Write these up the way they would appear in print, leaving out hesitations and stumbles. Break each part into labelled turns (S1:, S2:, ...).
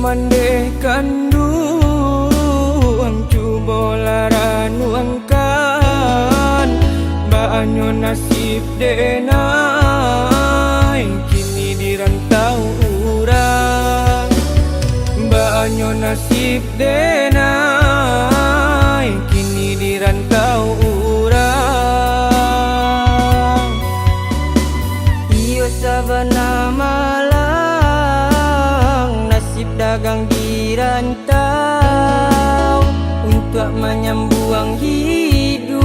S1: mandekan duang cuba lara nuangkan banyo nasib denai kini dirantau urang banyo nasib denai kini dirantau urang iyo sabana malang nasib dagang dirantau untuk menyambuang hidup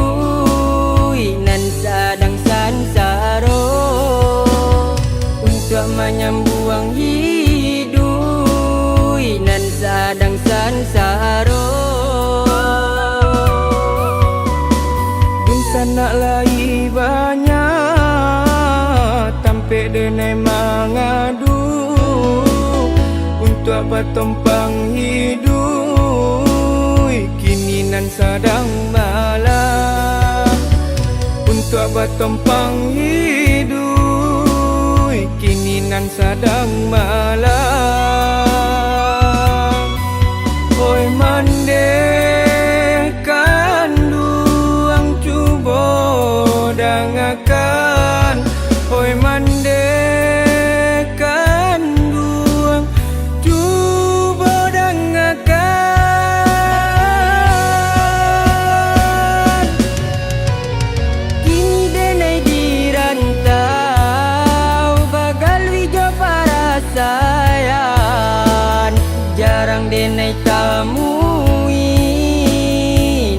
S1: nan sadang sansaro untuk menyambuang hidup nan sadang sansaro dun sana lai banyak tampe denai mangadu untuk bertumpang hidup kini nan sadang malam untuk bertumpang hidup kini nan sadang malam oi mandekan duang cuba dangakan oi mandekan duang cuba dangakan kini denai dirantau bagal wijo parasayan jarang denai tamui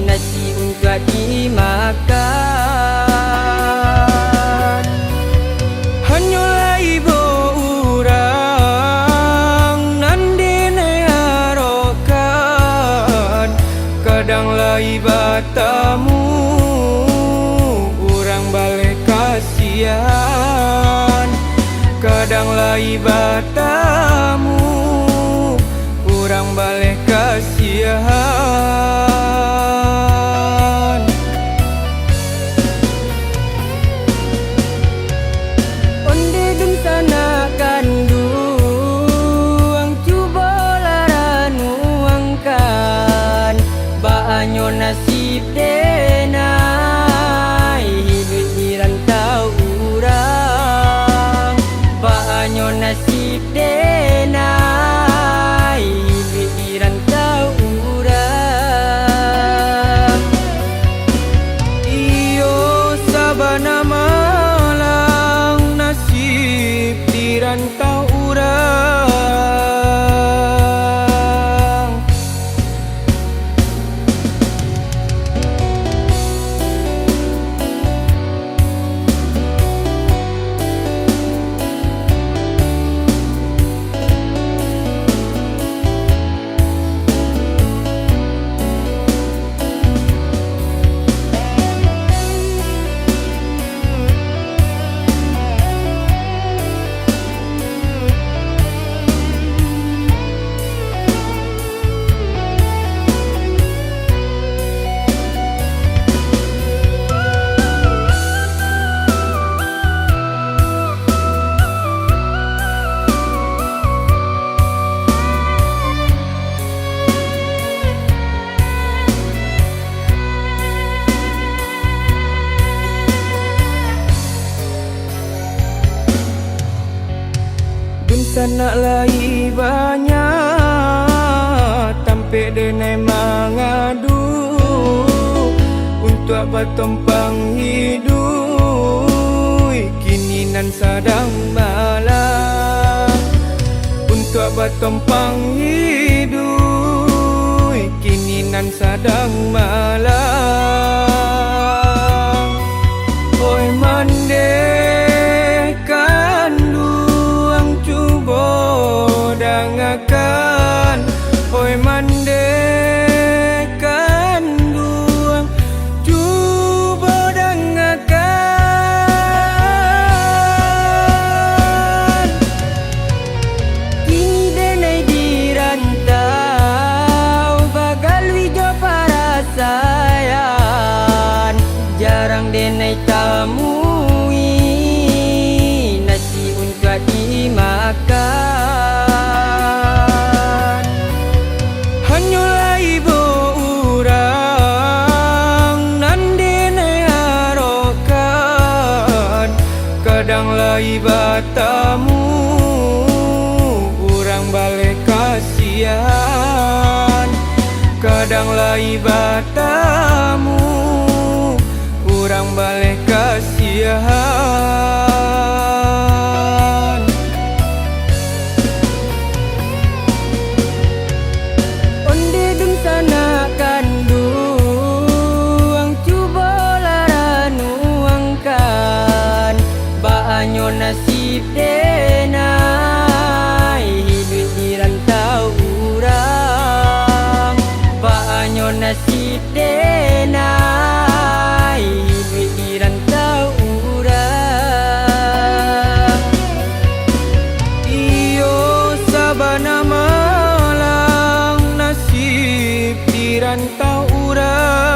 S1: nasi untuk dimakan hanyalah ibu urang nan denai harokan kadang lai batamu urang balik kasihan kadang lai batamu urang balik kasihan onde dun sana kanduang cuba lara nuangkan banyo nasib denai hidup dirantau urang banyo nasib denai hidup dirantau urang iyo sabana malang nasib dirantau urang dun sana lai banyak tampe denai mangadu untuk bertumpang hidup kini nan sadang malam untuk bertumpang hidup kini nan sadang malam oi mandekan duang cuba dangakan oi mandekan duang cuba dangakan kini denai dirantau bagal wijo parasayan jarang denai tamui nasi untuk dimakan kadang lai batamu urang balik kasihan, kadang lai batamu urang balik kasihan. Onde dun sana kandu ang cuba laranu angkan baanyo nasib denai hidup di rantau urang, baanyo nasib denai hidup di rantau urang. Iyo sabana malang nasib di rantau urang.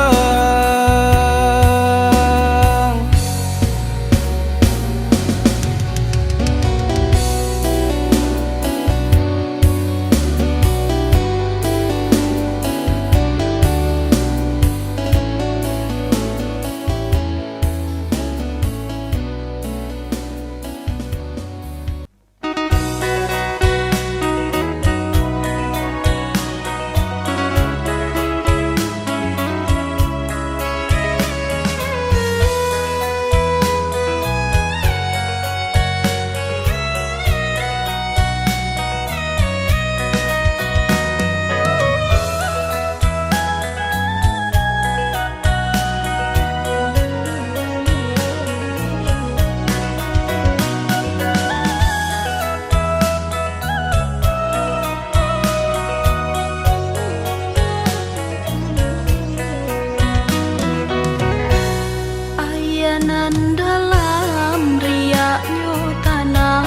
S2: Ayanan dalam riaknya tanah,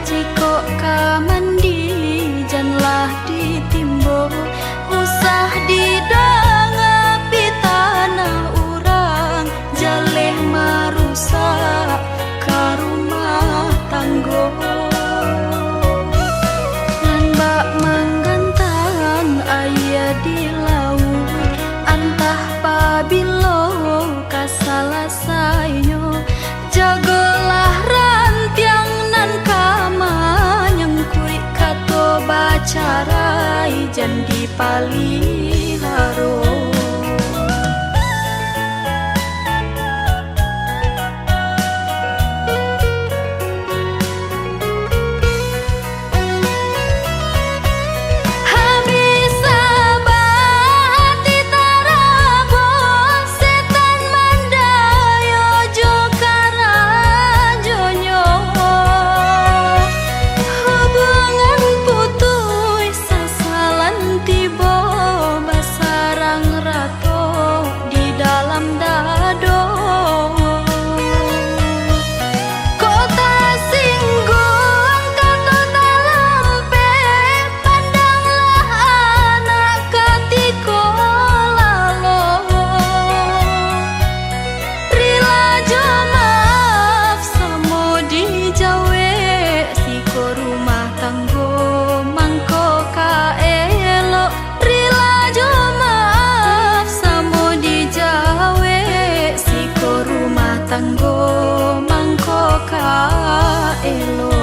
S2: jika kamandi janlah ditimbo, usah didangapi tanah urang, jaleh marusak ka rumah tanggo. Ngan bak manggantan aya di laut, antah pabilo kasalasainya, jagalah rantiang nan kamanyang kui kato bacarai jandi paliharo. Tanggo mangko ka elo.